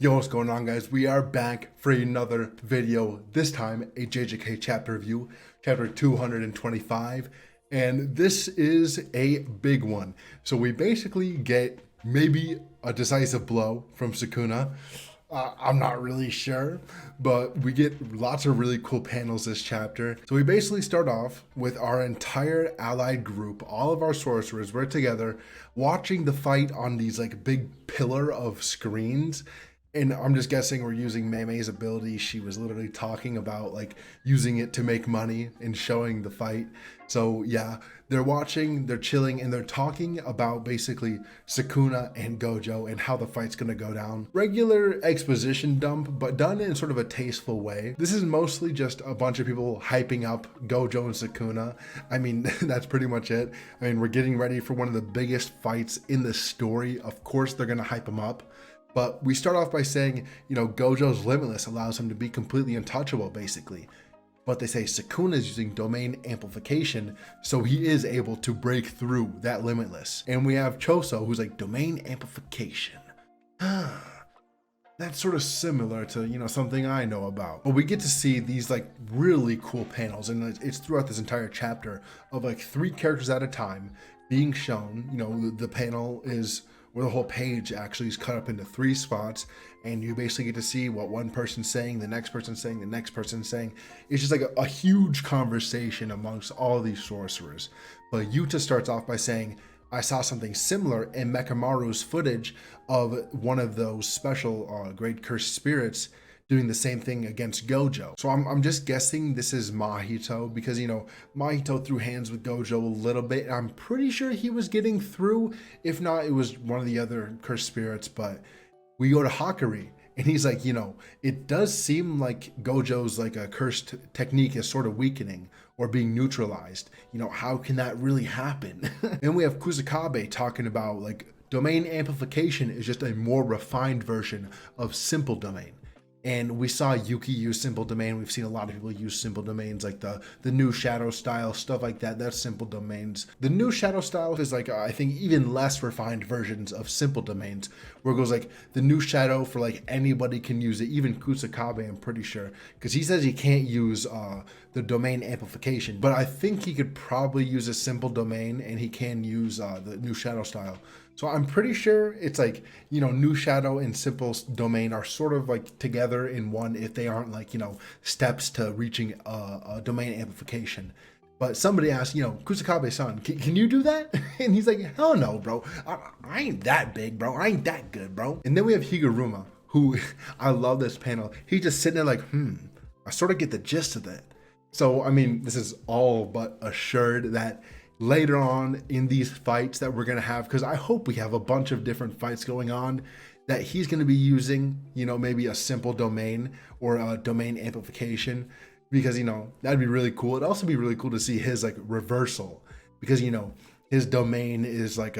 Yo, what's going on, guys? We are back for another video, this time a JJK chapter review, chapter 225, and this is a big one. So we basically get maybe a decisive blow from Sukuna. I'm not really sure, but we get lots of really cool panels this chapter. So we basically start off with our entire allied group, all of our sorcerers, we're together watching the fight on these like big pillar of screens. And I'm just guessing we're using Mei's ability. She was literally talking about like using it to make money and showing the fight. So yeah, they're watching, they're chilling, and they're talking about basically Sukuna and Gojo and how the fight's gonna go down. Regular exposition dump, but done in sort of a tasteful way. This is mostly just a bunch of people hyping up Gojo and Sukuna. I mean, that's pretty much it. I mean, we're getting ready for one of the biggest fights in the story. Of course, they're gonna hype them up. But we start off by saying, you know, Gojo's Limitless allows him to be completely untouchable, basically. But they say Sukuna is using domain amplification, so he is able to break through that Limitless. And we have Choso, who's like, domain amplification. That's sort of similar to, you know, something I know about. But we get to see these like really cool panels, and it's throughout this entire chapter of like 3 characters at a time being shown. You know, the panel is where the whole page actually is cut up into 3 spots, and you basically get to see what one person's saying, the next person's saying, the next person's saying. It's just like a huge conversation amongst all these sorcerers. But Yuta starts off by saying, I saw something similar in Mekamaru's footage of one of those special great cursed spirits doing the same thing against Gojo. So I'm just guessing this is Mahito, because, you know, Mahito threw hands with Gojo a little bit. I'm pretty sure he was getting through. If not, it was one of the other cursed spirits. But we go to Hakari, and he's like, you know, it does seem like Gojo's like a cursed technique is sort of weakening or being neutralized. You know, how can that really happen? And we have Kusakabe talking about like domain amplification is just a more refined version of simple domain. And we saw Yuki use simple domain. We've seen a lot of people use simple domains, like the new shadow style, stuff like that. That's simple domains. The new shadow style is like, I think, even less refined versions of simple domains, where it goes like the new shadow for like anybody can use it, even Kusakabe, I'm pretty sure, because he says he can't use the domain amplification, but I think he could probably use a simple domain, and he can use the new shadow style. So I'm pretty sure it's like, you know, new shadow and simple domain are sort of like together in one, if they aren't like, you know, steps to reaching a domain amplification. But somebody asked, you know, Kusakabe-san, can you do that? And he's like, hell no, bro. I ain't that big, bro. I ain't that good, bro. And then we have Higuruma, who, I love this panel. He's just sitting there like, I sort of get the gist of that. So, I mean, this is all but assured that later on in these fights that we're going to have, because I hope we have a bunch of different fights going on, that he's going to be using, you know, maybe a simple domain or a domain amplification, because, you know, that'd be really cool. It'd also be really cool to see his like reversal, because, you know, his domain is like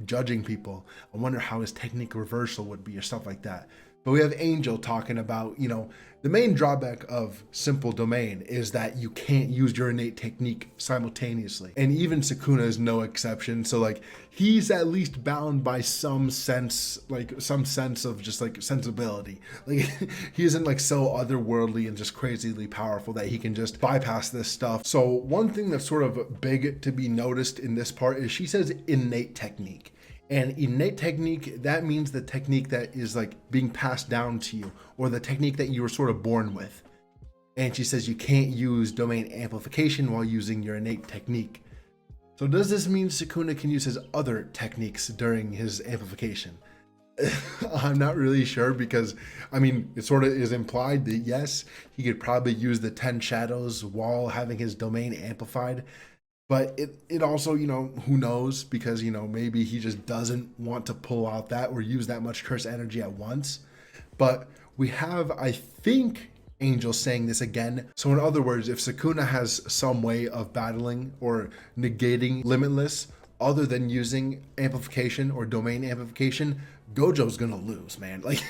judging people. I wonder how his technique reversal would be or stuff like that. But we have Angel talking about, you know, the main drawback of simple domain is that you can't use your innate technique simultaneously. And even Sukuna is no exception. So like he's at least bound by some sense, like some sense of just like sensibility. Like he isn't like so otherworldly and just crazily powerful that he can just bypass this stuff. So one thing that's sort of big to be noticed in this part is she says innate technique. And innate technique, that means the technique that is like being passed down to you, or the technique that you were sort of born with. And she says you can't use domain amplification while using your innate technique. So does this mean Sukuna can use his other techniques during his amplification? I'm not really sure, because I mean, it sort of is implied that yes, he could probably use the 10 shadows while having his domain amplified. But it also, you know, who knows, because, you know, maybe he just doesn't want to pull out that or use that much curse energy at once. But we have, I think, Angel saying this again. So in other words, if Sukuna has some way of battling or negating Limitless other than using amplification or domain amplification, Gojo's gonna lose, man. Like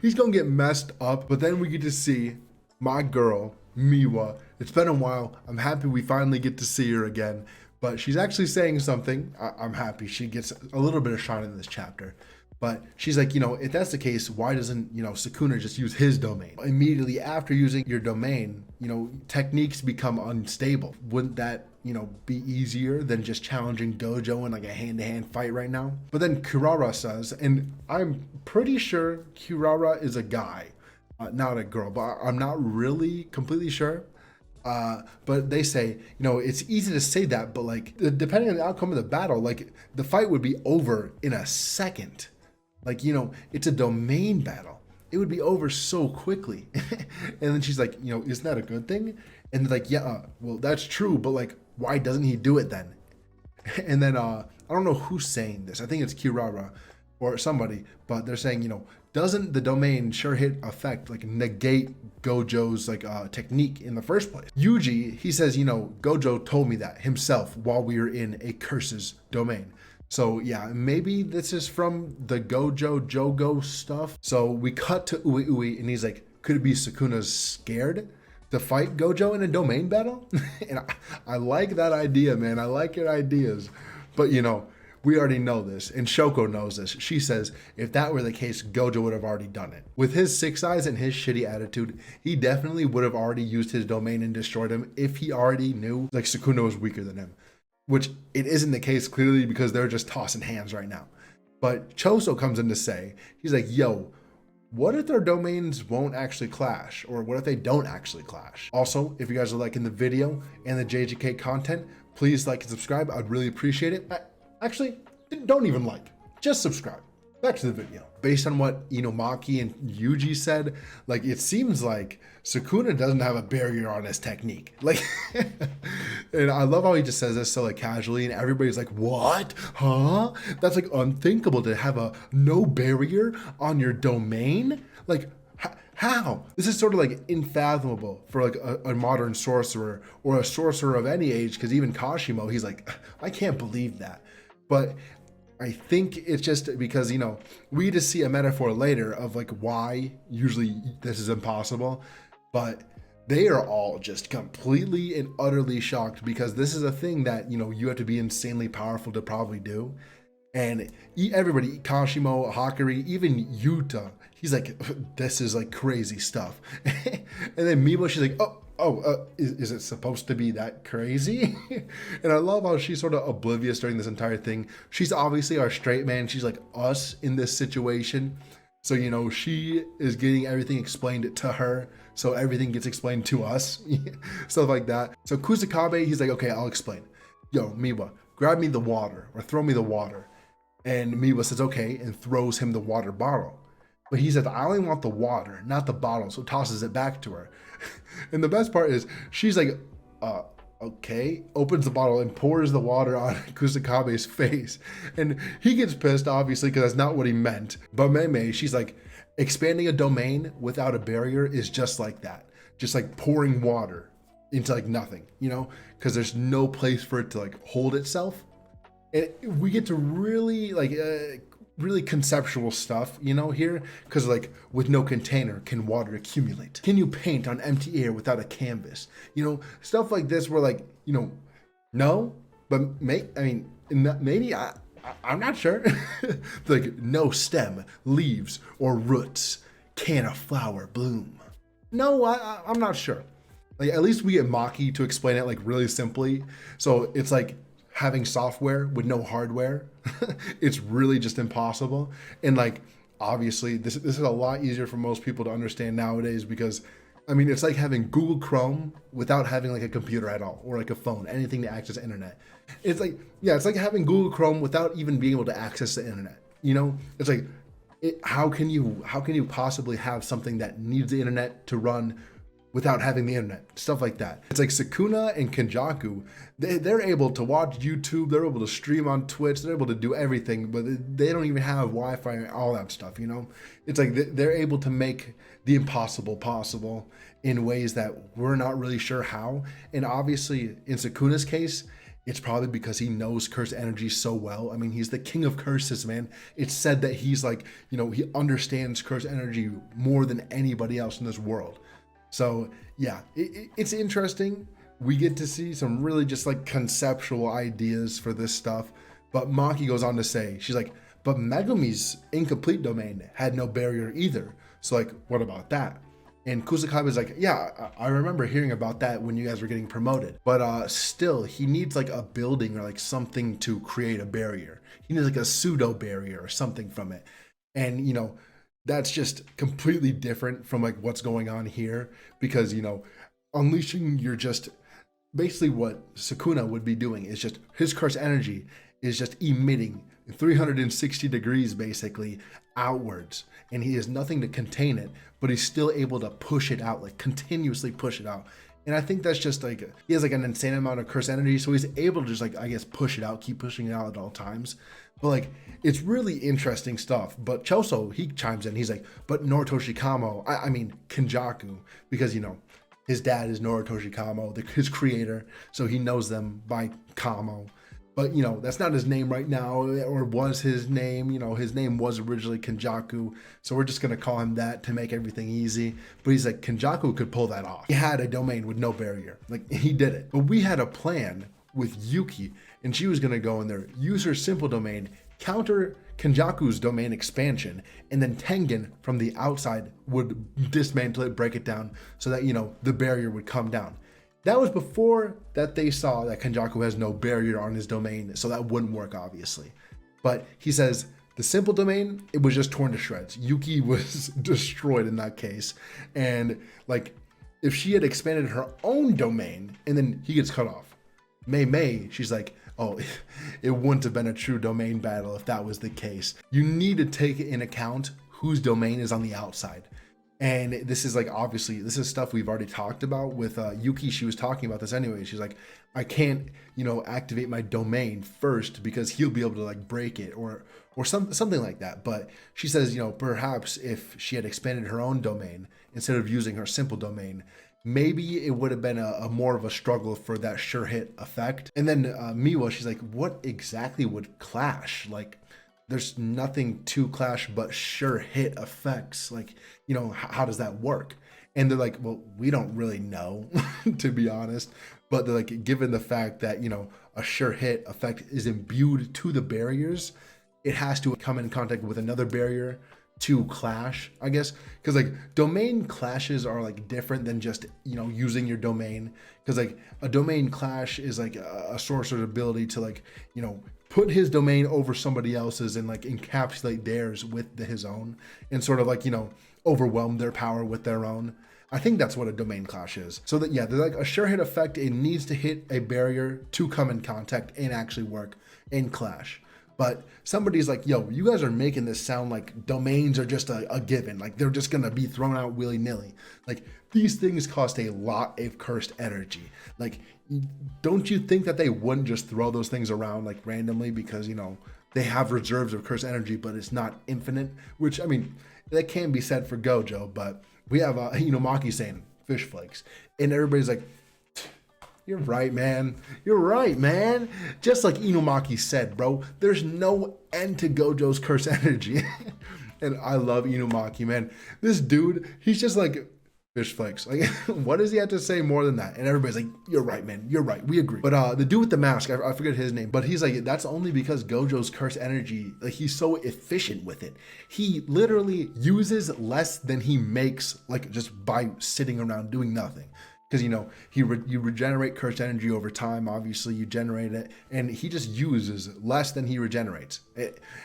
he's gonna get messed up. But then we get to see my girl Miwa. It's been a while. I'm happy we finally get to see her again, but she's actually saying something. I'm happy she gets a little bit of shine in this chapter. But she's like, if that's the case, why doesn't, Sukuna just use his domain? Immediately after using your domain, techniques become unstable. Wouldn't that, be easier than just challenging Gojo in like a hand-to-hand fight right now? But then Kurara says, and I'm pretty sure Kurara is a guy, not a girl, but I'm not really completely sure. But they say, it's easy to say that, but like depending on the outcome of the battle, like the fight would be over in a second. Like, it's a domain battle. It would be over so quickly. And then she's like, isn't that a good thing? And they're like, yeah, well, that's true, but like, why doesn't he do it then? And then I don't know who's saying this. I think it's Kirara or somebody, but they're saying, doesn't the domain sure hit effect like negate Gojo's like technique in the first place? Yuji, he says, Gojo told me that himself while we were in a curse's domain. So yeah, maybe this is from the Gojo Jogo stuff. So we cut to Ui Ui and he's like, could it be Sukuna's scared to fight Gojo in a domain battle? And I like that idea, man. I like your ideas. But we already know this, and Shoko knows this. She says, if that were the case, Gojo would have already done it. With his 6 eyes and his shitty attitude, he definitely would have already used his domain and destroyed him if he already knew like Sukuna was weaker than him. Which it isn't the case clearly because they're just tossing hands right now. But Choso comes in to say, he's like, yo, what if their domains won't actually clash? Or what if they don't actually clash? Also, if you guys are liking the video and the JJK content, please like and subscribe. I'd really appreciate it. Actually, don't even like, just subscribe. Back to the video. Based on what Maki and Yuji said, like it seems like Sukuna doesn't have a barrier on his technique. Like, and I love how he just says this so like casually, and everybody's like, "What? Huh? That's like unthinkable to have a no barrier on your domain. Like, how? This is sort of like unfathomable for like a modern sorcerer or a sorcerer of any age. Because even Kashimo, he's like, I can't believe that, but." I think it's just because, we just see a metaphor later of like why usually this is impossible, but they are all just completely and utterly shocked because this is a thing that, you have to be insanely powerful to probably do. And everybody, Kashimo, Hakari, even Yuta, he's like, this is like crazy stuff. And then Mibo, she's like, is it supposed to be that crazy? And I love how she's sort of oblivious during this entire thing. She's obviously our straight man. She's like us in this situation. So, she is getting everything explained to her. So everything gets explained to us, stuff like that. So Kusakabe, he's like, okay, I'll explain. Yo, Miwa, grab me the water or throw me the water. And Miwa says, okay, and throws him the water bottle. But he says, I only want the water, not the bottle. So tosses it back to her. And the best part is she's like, okay, opens the bottle and pours the water on Kusakabe's face. And he gets pissed, obviously, because that's not what he meant. But Mei, she's like, expanding a domain without a barrier is just like that. Just like pouring water into like nothing, because there's no place for it to like hold itself. And we get to really like really conceptual stuff, here, because like with no container can water accumulate? Can you paint on empty air without a canvas? Stuff like this where like, no, but maybe I'm not sure. Like no stem, leaves, or roots can a flower bloom? No, I'm not sure. Like at least we get Maki to explain it like really simply. So it's like having software with no hardware. It's really just impossible. And like obviously this is a lot easier for most people to understand nowadays because it's like having Google Chrome without having like a computer at all or like a phone, anything to access the internet. It's like, yeah, it's like having Google Chrome without even being able to access the internet. It's like, how can you possibly have something that needs the internet to run without having the internet? Stuff like that. It's like Sukuna and Kenjaku, they're able to watch YouTube, they're able to stream on Twitch, they're able to do everything, but they don't even have Wi-Fi and all that stuff, It's like they're able to make the impossible possible in ways that we're not really sure how. And obviously in Sukuna's case, it's probably because he knows curse energy so well. He's the king of curses, man. It's said that he's like, he understands curse energy more than anybody else in this world. So yeah, it's interesting. We get to see some really just like conceptual ideas for this stuff. But Maki goes on to say, she's like, But Megumi's incomplete domain had no barrier either. So like, what about that? And Kusakabe's like, yeah, I remember hearing about that when you guys were getting promoted. But still, he needs like a building or like something to create a barrier. He needs like a pseudo barrier or something from it. And, you know, that's just completely different from like what's going on here because, you know, unleashing your just basically what Sukuna would be doing is just his curse energy is just emitting 360 degrees basically outwards, and he has nothing to contain it, but he's still able to push it out, like continuously push it out. And I think that's just like, he has like an insane amount of curse energy, so he's able to just like, I guess, push it out, keep pushing it out at all times. But like, it's really interesting stuff. But Choso, he chimes in, he's like, but Noritoshi Kamo, I mean Kenjaku, because, you know, his dad is Noritoshi Kamo, his creator, so he knows them by Kamo. But, you know, that's not his name right now, or was his name. You know, his name was originally Kenjaku, so we're just going to call him that to make everything easy. But he's like, Kenjaku could pull that off. He had a domain with no barrier. Like, he did it. But we had a plan with Yuki, and she was going to go in there, use her simple domain, counter Kenjaku's domain expansion, and then Tengen from the outside would dismantle it, break it down, so that, you know, the barrier would come down. That was before that they saw that Kenjaku has no barrier on his domain, so that wouldn't work, obviously. But he says the simple domain, it was just torn to shreds. Yuki was destroyed in that case. And like, if she had expanded her own domain and then he gets cut off, Mei, she's like, oh, it wouldn't have been a true domain battle if that was the case. You need to take in account whose domain is on the outside. And this is like, obviously, this is stuff we've already talked about with Yuki. She was talking about this anyway. She's like, I can't, you know, activate my domain first because he'll be able to like break it or something like that. But she says, you know, perhaps if she had expanded her own domain instead of using her simple domain, maybe it would have been a more of a struggle for that sure hit effect. And then Miwa, she's like, what exactly would clash? Like, there's nothing to clash but sure hit effects. Like, you know, how does that work? And they're like, well, we don't really know, to be honest. But they're like, given the fact that, you know, a sure hit effect is imbued to the barriers, it has to come in contact with another barrier to clash, I guess. Because like, domain clashes are like different than just, you know, using your domain. Because like, a domain clash is like a sorcerer's ability to like, you know, put his domain over somebody else's and like encapsulate theirs with his own and sort of like, you know, overwhelm their power with their own. I think that's what a domain clash is. So that, yeah, they're like a sure hit effect. It needs to hit a barrier to come in contact and actually work and clash. But somebody's like, yo, you guys are making this sound like domains are just a given. Like they're just going to be thrown out willy-nilly. Like these things cost a lot of cursed energy. Like, don't you think that they wouldn't just throw those things around like randomly because, you know, they have reserves of cursed energy, but it's not infinite, which, I mean, that can be said for Gojo, but we have Maki saying fish flakes, and everybody's like, you're right, man. You're right, man. Just like Inumaki said, bro, there's no end to Gojo's curse energy. And I love Inumaki, man. This dude, he's just like, fish flakes. Like, what does he have to say more than that? And everybody's like, you're right, man. You're right. We agree. But the dude with the mask, I forget his name, but he's like, that's only because Gojo's curse energy, like he's so efficient with it. He literally uses less than he makes, like just by sitting around doing nothing. Because, you know, you regenerate cursed energy over time. Obviously, you generate it, and he just uses less than he regenerates.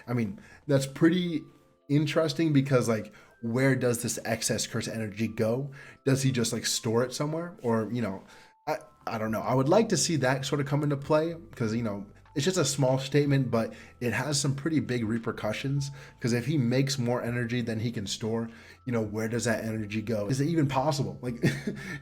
I mean, that's pretty interesting because, like, where does this excess curse energy go? Does he just like store it somewhere? Or, you know, I don't know. I would like to see that sort of come into play because, you know, it's just a small statement, but it has some pretty big repercussions because if he makes more energy than he can store, you know, where does that energy go? Is it even possible? Like,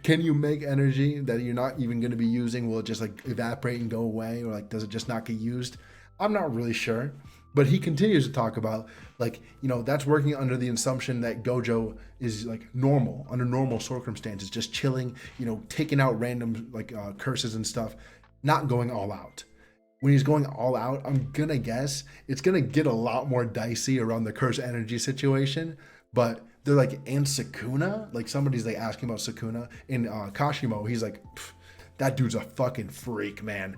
can you make energy that you're not even going to be using? Will it just like evaporate and go away? Or like, does it just not get used? I'm not really sure. But he continues to talk about, like, you know, that's working under the assumption that Gojo is like normal, under normal circumstances, just chilling, you know, taking out random like curses and stuff, not going all out. When he's going all out, I'm gonna guess it's gonna get a lot more dicey around the curse energy situation. But they're like, and Sukuna? Like somebody's like asking about Sukuna. And Kashimo, he's like, that dude's a fucking freak, man.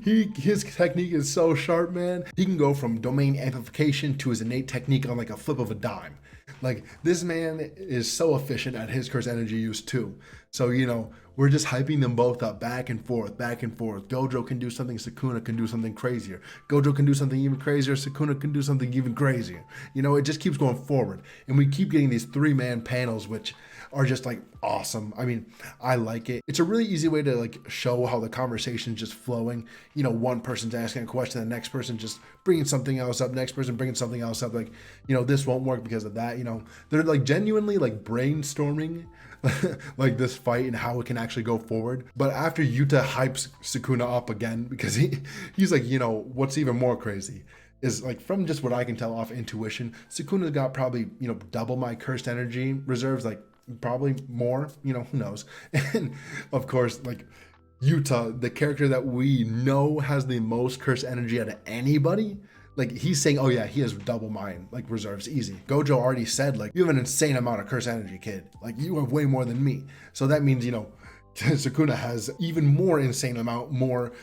His technique is so sharp, man. He can go from domain amplification to his innate technique on like a flip of a dime. Like, this man is so efficient at his curse energy use too. So, you know, we're just hyping them both up back and forth, back and forth. Gojo can do something, Sukuna can do something crazier. Gojo can do something even crazier, Sukuna can do something even crazier. You know, it just keeps going forward. And we keep getting these 3-man panels, which are just like awesome. I mean, I like it. It's a really easy way to like show how the conversation's just flowing. You know, one person's asking a question, the next person just bringing something else up, next person bringing something else up. Like, you know, this won't work because of that. You know, they're like genuinely like brainstorming like this fight and how it can actually go forward. But after Yuta hypes Sukuna up again, because he's like, you know, what's even more crazy is like, from just what I can tell off intuition, Sukuna's got probably, you know, double my cursed energy reserves, like probably more, you know, who knows. And of course, like Yuta, the character that we know has the most cursed energy out of anybody, like he's saying, oh yeah, he has double mine, like reserves, easy. Gojo already said, like, you have an insane amount of curse energy, kid. Like, you have way more than me. So that means, you know, Sukuna has even more insane amount, more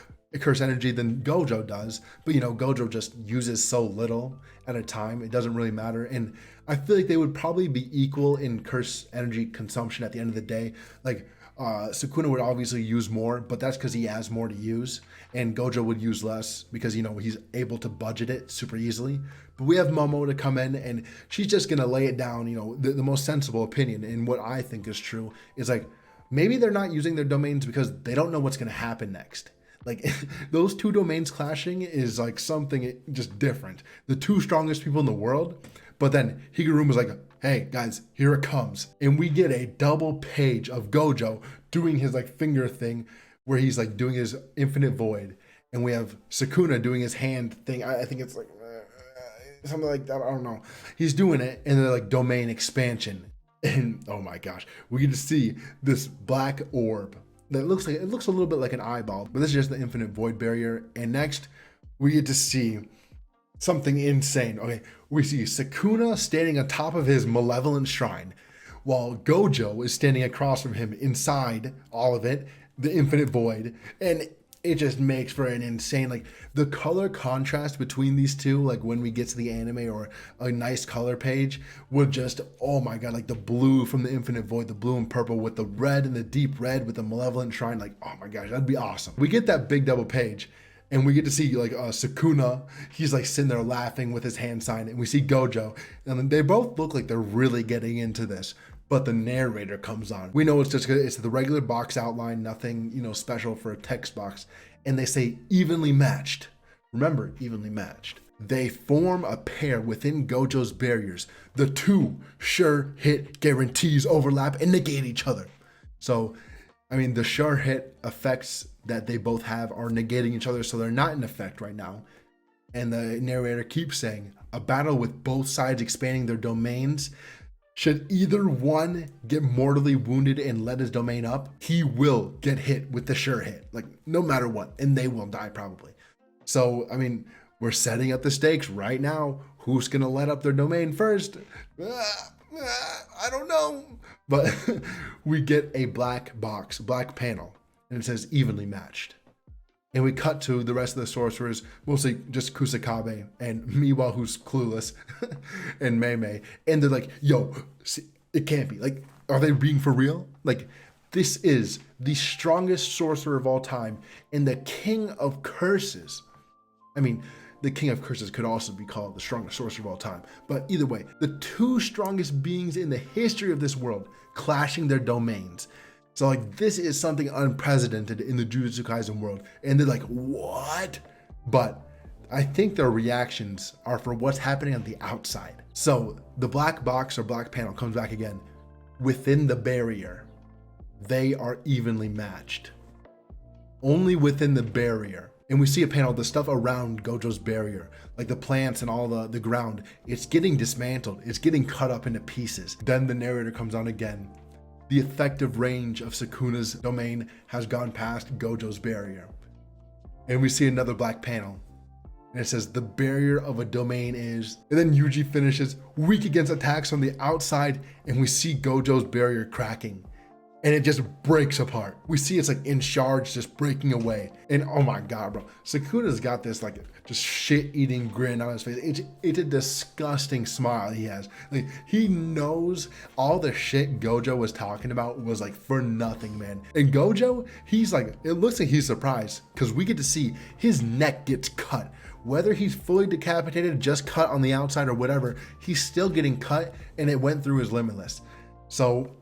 curse energy than Gojo does. But, you know, Gojo just uses so little at a time, it doesn't really matter. And I feel like they would probably be equal in curse energy consumption at the end of the day. Like, Sukuna would obviously use more, but that's because he has more to use, and Gojo would use less because, you know, he's able to budget it super easily. But we have Momo to come in, and she's just gonna lay it down. You know, the most sensible opinion, and what I think is true, is like, maybe they're not using their domains because they don't know what's gonna happen next. Like, those two domains clashing is like something just different. The two strongest people in the world. But then Higuruma's was like, hey guys, here it comes. And we get a double page of Gojo doing his like finger thing where he's like doing his infinite void. And we have Sukuna doing his hand thing. I think it's like something like that. I don't know. He's doing it, and they're like domain expansion. And oh my gosh, we get to see this black orb that looks a little bit like an eyeball, but this is just the infinite void barrier. And next we get to see something insane. Okay, we see Sukuna standing on top of his malevolent shrine, while Gojo is standing across from him inside all of it, the infinite void. And it just makes for an insane, like, the color contrast between these two, like when we get to the anime or a nice color page, would just, oh my god, like the blue from the infinite void, the blue and purple with the red and the deep red with the malevolent shrine, like, oh my gosh, that'd be awesome. We get that big double page, and we get to see like Sukuna, he's like sitting there laughing with his hand sign, and we see Gojo, and they both look like they're really getting into this. But the narrator comes on. We know it's the regular box outline, nothing, you know, special for a text box. And they say evenly matched. Remember, evenly matched. They form a pair within Gojo's barriers. The two sure hit guarantees overlap and negate each other. So, I mean, the sure hit effects that they both have are negating each other, so they're not in effect right now. And the narrator keeps saying, a battle with both sides expanding their domains. Should either one get mortally wounded and let his domain up, he will get hit with the sure hit, like no matter what, and they will die probably. So, I mean, we're setting up the stakes right now. Who's gonna let up their domain first? I don't know. But we get a black box, black panel, and it says evenly matched. And we cut to the rest of the sorcerers, mostly just Kusakabe and Miwa, who's clueless, and Mei. And they're like, yo, see, it can't be. Like, are they being for real? Like, this is the strongest sorcerer of all time and the king of curses. I mean, the king of curses could also be called the strongest sorcerer of all time. But either way, the two strongest beings in the history of this world clashing their domains. So like, this is something unprecedented in the Jujutsu Kaisen world. And they're like, what? But I think their reactions are for what's happening on the outside. So the black box or black panel comes back again. Within the barrier, they are evenly matched. Only within the barrier. And we see a panel, the stuff around Gojo's barrier, like the plants and all the ground, it's getting dismantled. It's getting cut up into pieces. Then the narrator comes on again. The effective range of Sukuna's domain has gone past Gojo's barrier. And we see another black panel. And it says, the barrier of a domain is... And then Yuji finishes, weak against attacks from the outside, and we see Gojo's barrier cracking. and it just breaks apart. We see it's like in shards just breaking away. And oh my God, bro. Sukuna's got this like just shit-eating grin on his face. It's a disgusting smile he has. Like he knows all the shit Gojo was talking about was like for nothing, man. And Gojo, he's like, it looks like he's surprised because we get to see his neck gets cut. Whether he's fully decapitated, just cut on the outside or whatever, he's still getting cut and it went through his limitless. So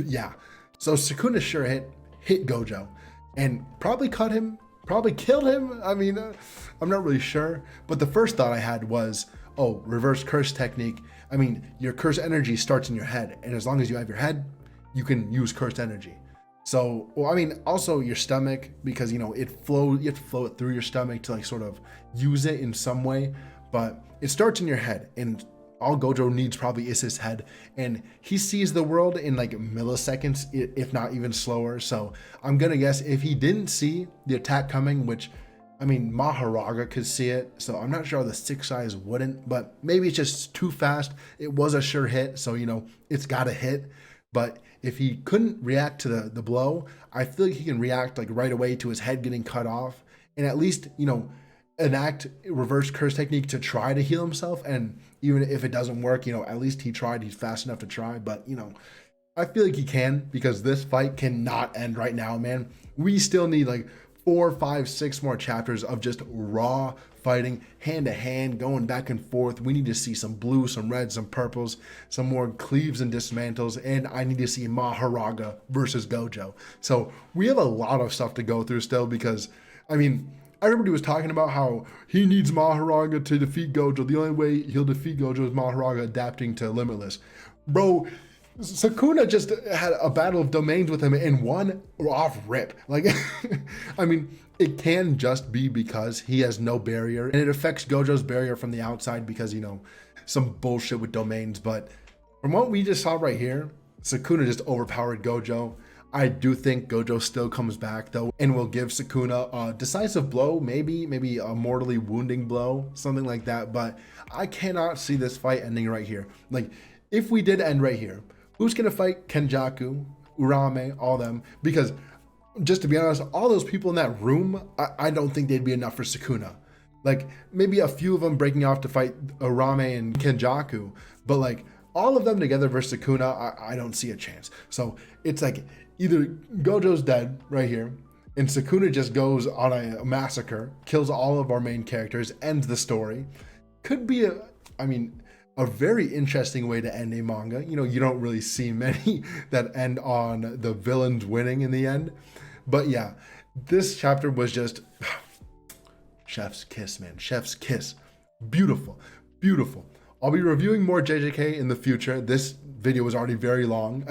yeah, so Sukuna sure hit Gojo and probably cut him, probably killed him. I mean, I'm not really sure, but the first thought I had was, oh, reverse curse technique. I mean, your curse energy starts in your head, and as long as you have your head, you can use cursed energy. So, well, I mean, also your stomach, because, you know, it flows, you have to flow it through your stomach to like sort of use it in some way, but it starts in your head, and all Gojo needs probably is his head, and he sees the world in like milliseconds, if not even slower. So I'm gonna guess if he didn't see the attack coming, which, I mean, Maharaga could see it, so I'm not sure how the 6 eyes wouldn't, but maybe it's just too fast. It was a sure hit, so, you know, it's gotta hit. But if he couldn't react to the blow, I feel like he can react like right away to his head getting cut off, and at least, you know, enact reverse curse technique to try to heal himself. And even if it doesn't work, you know, at least he tried. He's fast enough to try. But, you know, I feel like he can, because this fight cannot end right now, man. We still need like 4, 5, 6 more chapters of just raw fighting, hand to hand, going back and forth. We need to see some blue, some reds, some purples, some more cleaves and dismantles, and I need to see Maharaga versus Gojo. So we have a lot of stuff to go through still, because, I mean, everybody was talking about how he needs Maharaga to defeat Gojo. The only way he'll defeat Gojo is Maharaga adapting to Limitless. Bro, Sukuna just had a battle of domains with him and won off rip. Like, I mean, it can just be because he has no barrier, and it affects Gojo's barrier from the outside because, you know, some bullshit with domains. But from what we just saw right here, Sukuna just overpowered Gojo. I do think Gojo still comes back though, and will give Sukuna a decisive blow, maybe a mortally wounding blow, something like that. But I cannot see this fight ending right here. Like, if we did end right here, who's gonna fight Kenjaku, Urame, all them? Because just to be honest, all those people in that room, I don't think they'd be enough for Sukuna. Like, maybe a few of them breaking off to fight Urame and Kenjaku, but like all of them together versus Sukuna, I don't see a chance. So it's like either Gojo's dead right here, and Sukuna just goes on a massacre, kills all of our main characters, ends the story. Could be a very interesting way to end a manga. You know, you don't really see many that end on the villains winning in the end. But yeah, this chapter was just chef's kiss, man. Chef's kiss. Beautiful, beautiful. I'll be reviewing more JJK in the future. This video was already very long,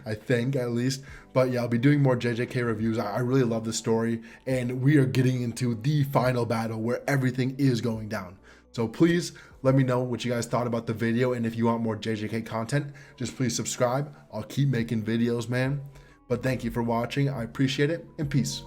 I think, at least. But yeah, I'll be doing more JJK reviews. I really love the story, and we are getting into the final battle where everything is going down. So please let me know what you guys thought about the video, and if you want more JJK content, just please subscribe. I'll keep making videos, man. But thank you for watching. I appreciate it, and peace.